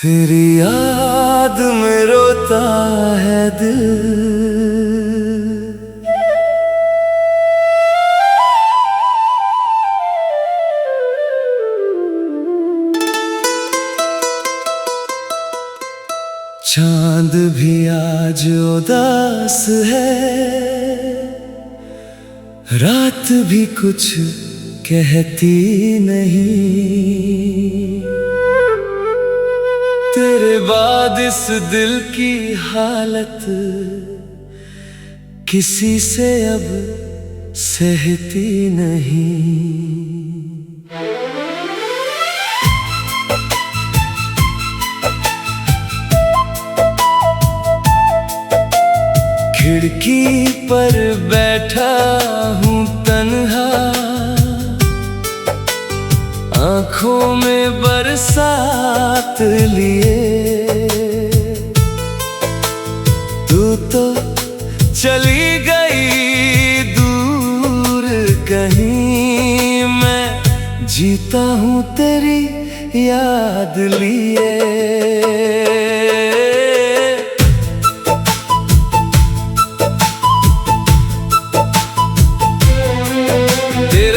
तेरी याद में रोता है दिल। चांद भी आज उदास है, रात भी कुछ कहती नहीं। तेरे बाद इस दिल की हालत किसी से अब सहती नहीं। खिड़की पर बैठा हूँ तन्हा, आँखों में बरसात लिए। तू तो चली गई दूर कहीं, मैं जीता हूँ तेरी याद लिए।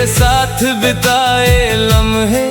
साथ बिताए लम्हे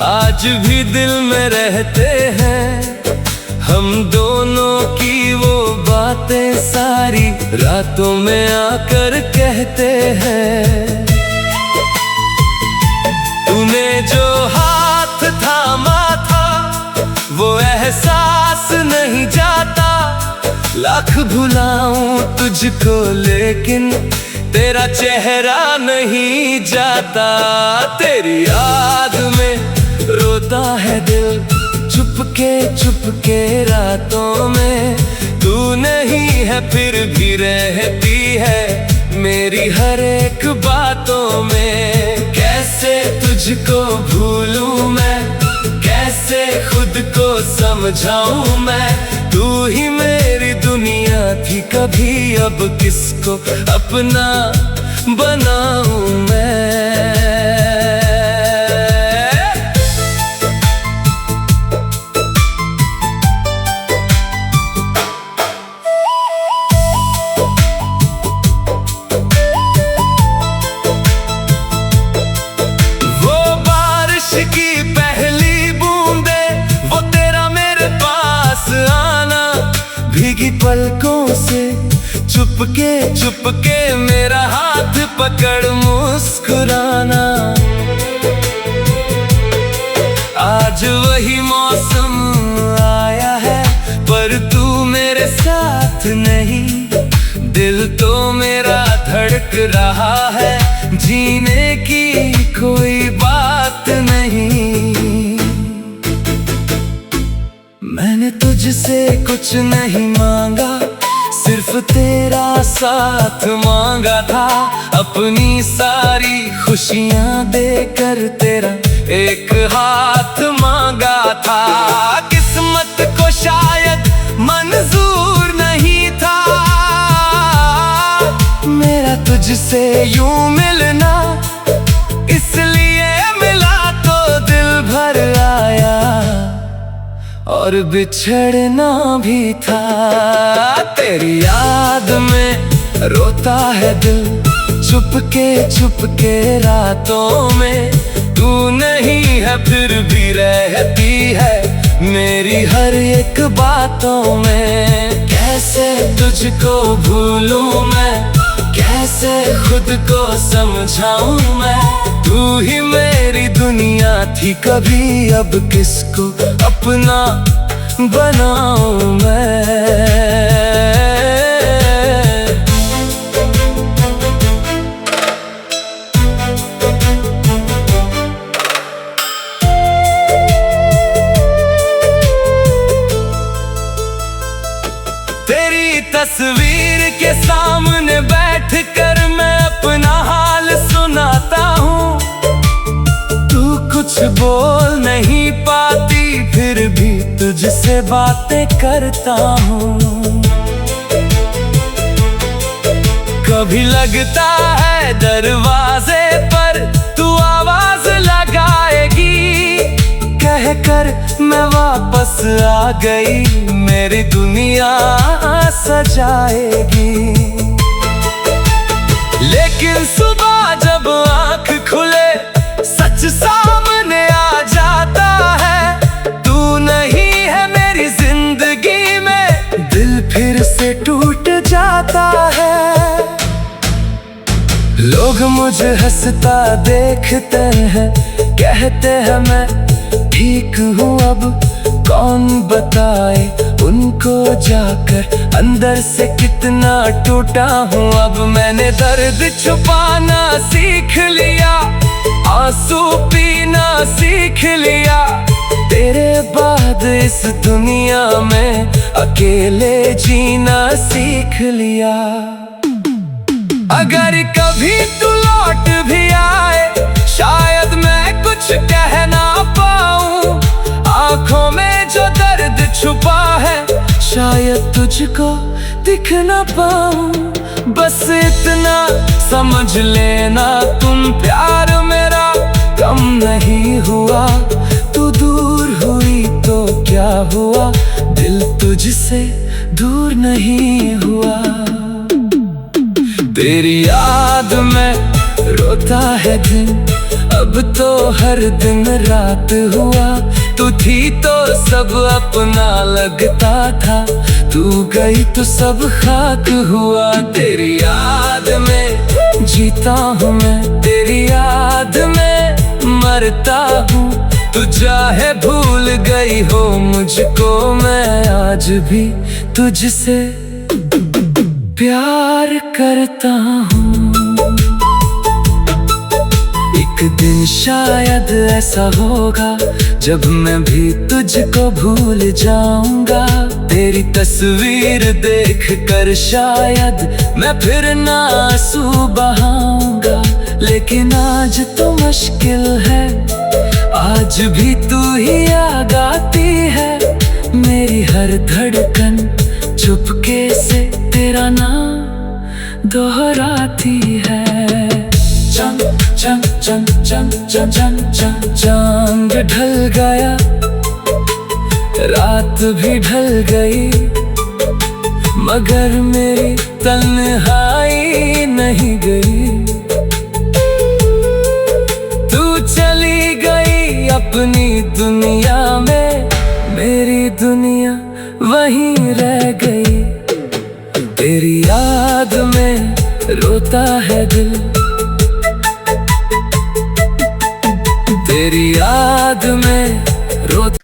आज भी दिल में रहते हैं। हम दोनों की वो बातें सारी रातों में आकर कहते हैं। तूने जो हाथ थामा था वो एहसास नहीं जाता। लाख भुलाऊं तुझको लेकिन तेरा चेहरा नहीं जाता। तेरी याद में रोता है दिल, चुपके रातों में। तू नहीं है फिर भी रहती है मेरी हर एक बातों में। कैसे तुझको भूलूं मैं, कैसे खुद को समझाऊं मैं। तू ही मेरी दुनिया थी कभी, अब किसको अपना बनाऊं मैं। वो बारिश की पहली बूंदे, वो तेरा मेरे पास आना। भीगी पलकों से चुपके मेरा हाथ पकड़ मुस्कुराना। आज वही मौसम आया है पर तू मेरे साथ नहीं। दिल तो मेरा धड़क रहा है, जीने की कोई बात नहीं। मैंने तुझसे कुछ नहीं मांगा, सिर्फ तेरा साथ मांगा था। अपनी सारी खुशियां देकर तेरा एक हाथ मांगा था। किस्मत को शायद मंजूर नहीं था मेरा तुझसे यूं मिलना, इसलिए मिला तो दिल भर आया और बिछड़ना भी था। तेरी याद में रोता है दिल, चुपके रातों में। तू नहीं है फिर भी रहती है मेरी हर एक बातों में। कैसे तुझको भूलूं मैं, कैसे खुद को समझाऊं मैं। तू ही मेरी दुनिया थी कभी, अब किसको अपना बनाऊं मैं। तेरी तस्वीर के सामने बैठकर मैं अपना हाल सुनाता हूँ। तू कुछ बोल नहीं पाती फिर भी तुझसे बातें करता हूँ। कभी लगता है दरवाजे पर तू आवाज लगाएगी, कह कहकर मैं वापस आ गई, मेरी दुनिया सजाएगी। लेकिन सुबह जब आँख खुले सच सामने आ जाता है, तू नहीं है मेरी जिंदगी में, दिल फिर से टूट जाता है। लोग मुझे हंसता देखते हैं, कहते हैं मैं ठीक हूँ अब, कौन बताए उनको जाकर अंदर से कितना टूटा हूँ अब। मैंने दर्द छुपाना सीख लिया, आंसू पीना सीख लिया, तेरे बाद इस दुनिया में अकेले जीना सीख लिया। अगर कभी तू लौट भी आए, शायद मैं कुछ कह ना पाऊं, आंखों में जो दर्द छुपा है शायद तुझको दिख ना पाऊं। बस इतना समझ लेना तुम, प्यार मेरा कम नहीं हुआ, तू दूर हुई तो क्या हुआ, दिल तुझसे दूर नहीं हुआ। तेरी याद में रोता है दिन, अब तो हर दिन रात हुआ, तू थी तो सब अपना लगता था, तू गई तो सब खाक हुआ। तेरी याद में जीता हूँ मैं, तेरी याद में मरता हूँ, तू चाहे भूल गई हो मुझको, मैं आज भी तुझसे प्यार करता हूँ। एक दिन शायद ऐसा होगा जब मैं भी तुझको भूल जाऊंगा, तेरी तस्वीर देख कर शायद मैं फिर ना आंसू बहाऊंगा। लेकिन आज तो मुश्किल है, आज भी तू ही याद आती है, मेरी हर धड़कन चुपके से तेरा नाम दोहराती है। चंद चंद चंद चंद चंद चंद चंद चांद ढल गया, रात भी ढल गई, मगर मेरी तन्हाई नहीं गई। तू चली गई अपनी दुनिया में, मेरी दुनिया वहीं रह गई। तेरी याद में रोता है दिल, तेरी याद में रोता,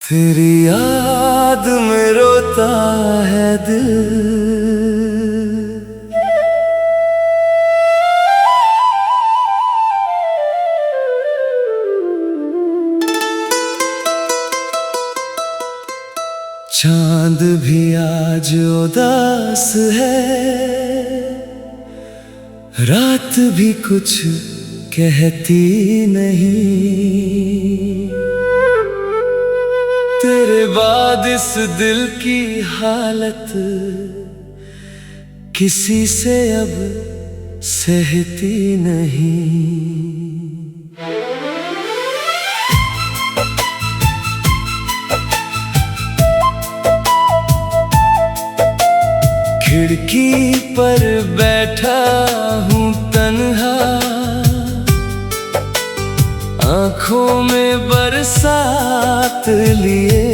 तेरी याद में रोता है दिल। चांद भी आज उदास है, रात भी कुछ कहती नहीं, तेरे बाद इस दिल की हालत किसी से अब सहती नहीं। खिड़की पर बैठा हूँ तन्हा, आँखों में बरसात लिए,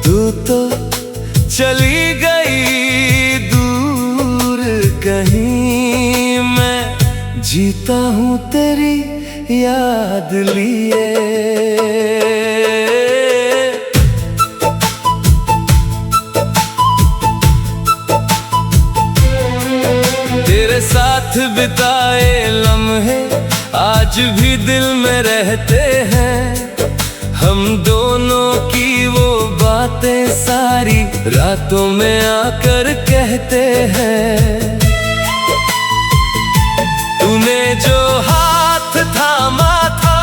तू तो चली गई दूर कहीं, मैं जीता हूँ तेरी याद लिए। तेरे साथ बिताए लम्हे आज भी दिल में रहते हैं, हम दोनों की वो बातें सारी रातों में आकर कहते हैं। तूने जो हाथ थामा था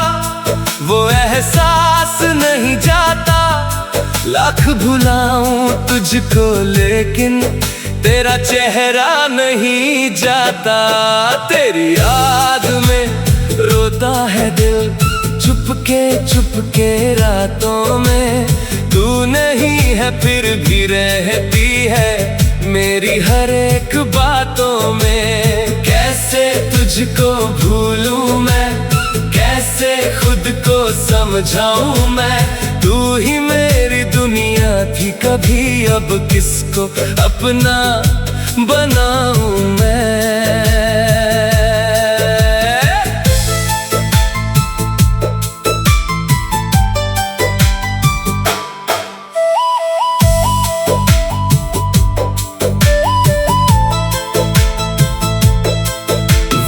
वो एहसास नहीं जाता, लाख भुलाऊं तुझको लेकिन तेरा चेहरा नहीं जाता। तेरी याद में रोता रोता है दिल चुपके रातों में। तू नहीं है फिर भी रहती है मेरी हर एक बातों में। कैसे तुझको भूलूं मैं, कैसे खुद को समझाऊं मैं। तू ही मेरी दुनिया थी कभी, अब किसको अपना बनाऊं मैं।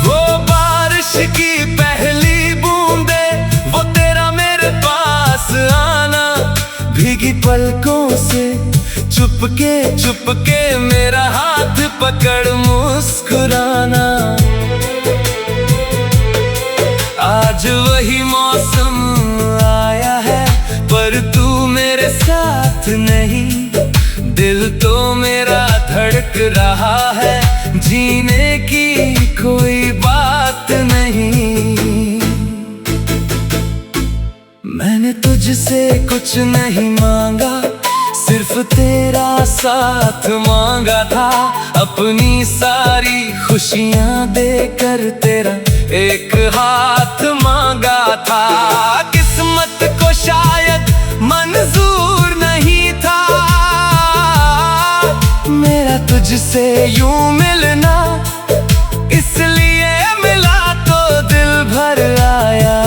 वो बारिश की पहली बूंदे, वो तेरा मेरे पास आना, भीगी पलकों से चुपके मेरा हाथ पकड़ मुस्कुराना। आज वही मौसम आया है पर तू मेरे साथ नहीं। दिल तो मेरा धड़क रहा है, जीने की कोई बात नहीं। मैंने तुझसे कुछ नहीं मांगा, सिर्फ तेरा साथ मांगा था। अपनी सारी खुशियां देकर तेरा एक हाथ मांगा था। किस्मत को शायद मंजूर नहीं था मेरा तुझसे यूं मिलना, इसलिए मिला तो दिल भर आया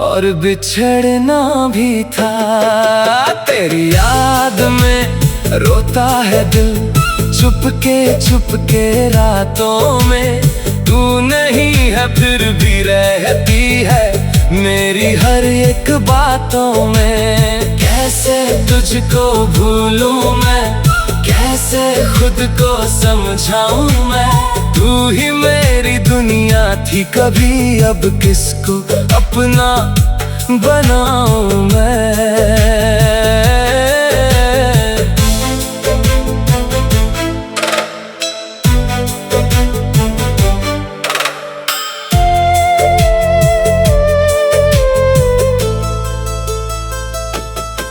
और बिछड़ना भी था। तेरी याद में रोता है दिल चुपके रातों में। तू नहीं है फिर भी रहती है मेरी हर एक बातों में। कैसे तुझको भूलूं मैं, कैसे खुद को समझाऊं मैं। तू ही मेरी दुनिया थी कभी, अब किसको अपना बनाऊं मैं।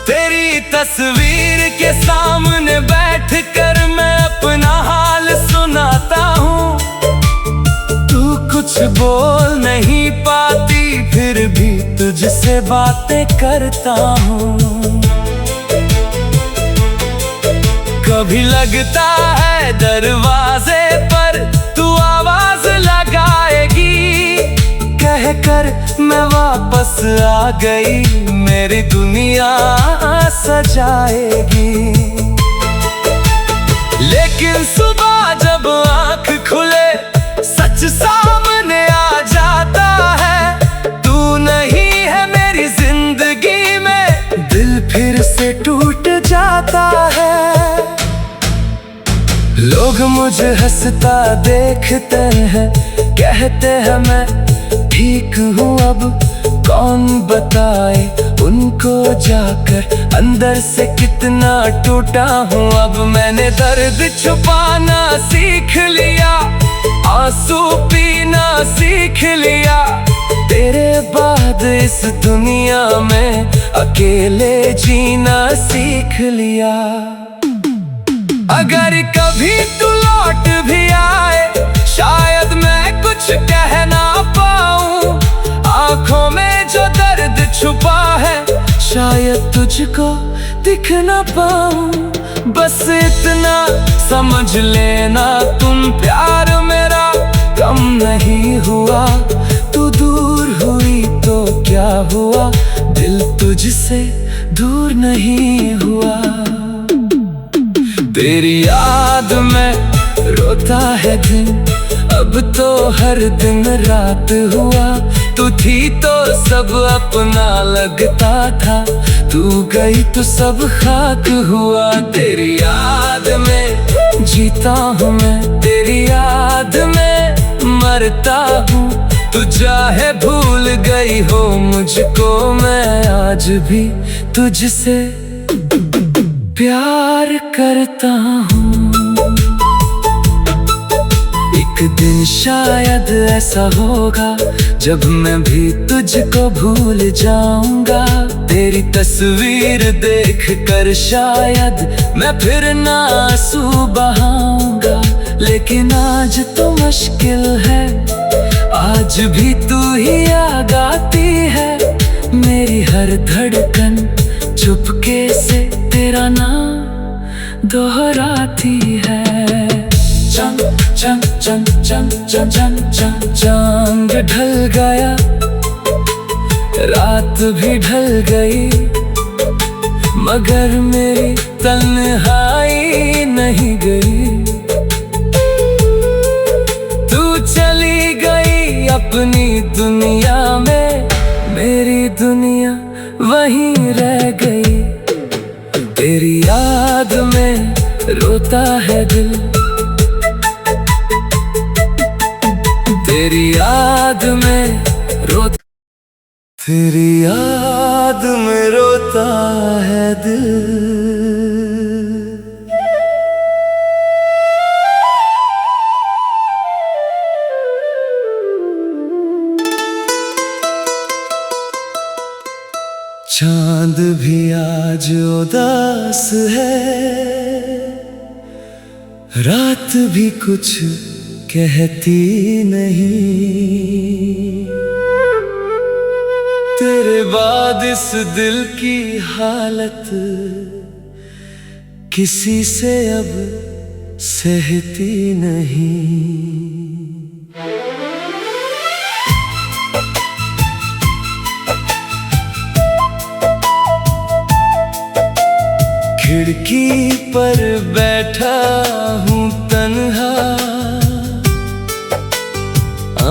तेरी तस्वीर के सामने बैठकर मैं अपना हाल सुनाता हूँ। तू कुछ बोल नहीं पाती फिर भी तुझसे बातें करता हूँ। कभी लगता है दरवाजे पर तू आवाज लगाएगी, कहकर मैं वापस आ गई मेरी दुनिया सजाएगी। लेकिन सुबह जब आँख खुले सच सामने आ जाता है। तू नहीं है मेरी जिंदगी में, दिल फिर से टूट जाता है। लोग मुझे हंसता देखते हैं, कहते हैं मैं ठीक हूँ अब। कौन बताए उनको जाकर अंदर से कितना टूटा हूँ अब। मैंने दर्द छुपाना सीख लिया, आंसू पीना सीख लिया। तेरे बाद इस दुनिया में अकेले जीना सीख लिया। अगर कभी तू लौट भी आए शायद मैं कुछ कह ना पाऊं। आंखों में जो दर्द छुपा है शायद तुझको दिख ना पाऊं। बस इतना समझ लेना तुम, प्यार मेरा कम नहीं हुआ। तू दूर हुई तो क्या हुआ, दिल तुझसे दूर नहीं हुआ। तेरी याद में रोता है दिन, अब तो हर दिन रात हुआ। तू थी तो सब अपना लगता था, तू गई तो सब खाक हुआ। तेरी याद में जीता हूँ मैं, तेरी याद में मरता हूँ। तू चाहे भूल गई हो मुझको, मैं आज भी तुझसे प्यार करता हूँ। एक दिन शायद ऐसा होगा जब मैं भी तुझको भूल जाऊंगा। तेरी तस्वीर देख कर शायद मैं फिर ना आंसू बहाऊंगा। लेकिन आज तो मुश्किल है, आज भी तू ही याद आती है। मेरी हर धड़कन चुपके से तेरा नाम दोहराती है। चंग चंग चंग चंग चंग चंग चंग चांद ढल गया, रात भी ढल गई, मगर मेरी तन्हाई नहीं गई। तू चली गई अपनी दुनिया में, मेरी दुनिया वहीं रह गई। तेरी याद में रोता है दिल, तेरी याद में रोता, तेरी याद में रोता है दिल। चांद भी आज उदास है, रात भी कुछ कहती नहीं। तेरे बाद इस दिल की हालत किसी से अब सहती नहीं। खिड़की पर बैठा हूँ तन्हा,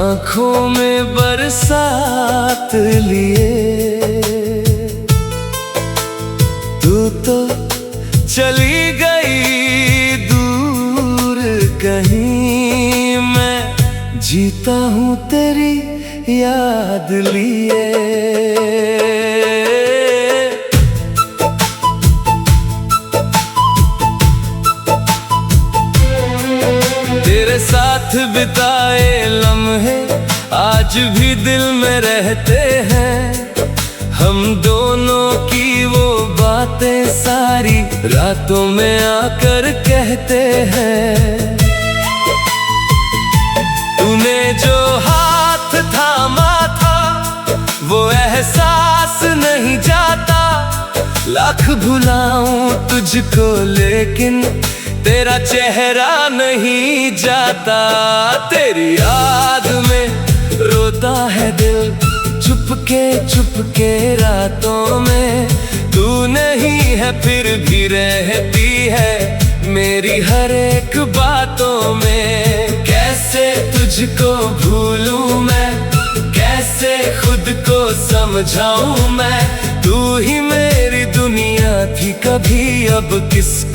आँखों में बरसात लिए। तू तो चली गई दूर कहीं, मैं जीता हूँ तेरी याद लिए। तेरे साथ बिताए लम्हे आज भी दिल में रहते हैं। हम दोनों की वो बातें सारी रातों में आकर कहते हैं। तूने जो हाथ थामा था वो एहसास नहीं जाता। लाख भुलाऊं तुझको लेकिन तेरा चेहरा नहीं जाता। तेरी याद में रोता है दिल, चुपके रातों में। तू नहीं है फिर भी रहती है मेरी हर एक बातों में। कैसे तुझको भूलूं मैं, कैसे खुद को समझाऊं मैं। तू ही मेरी दुनिया थी कभी, अब किसको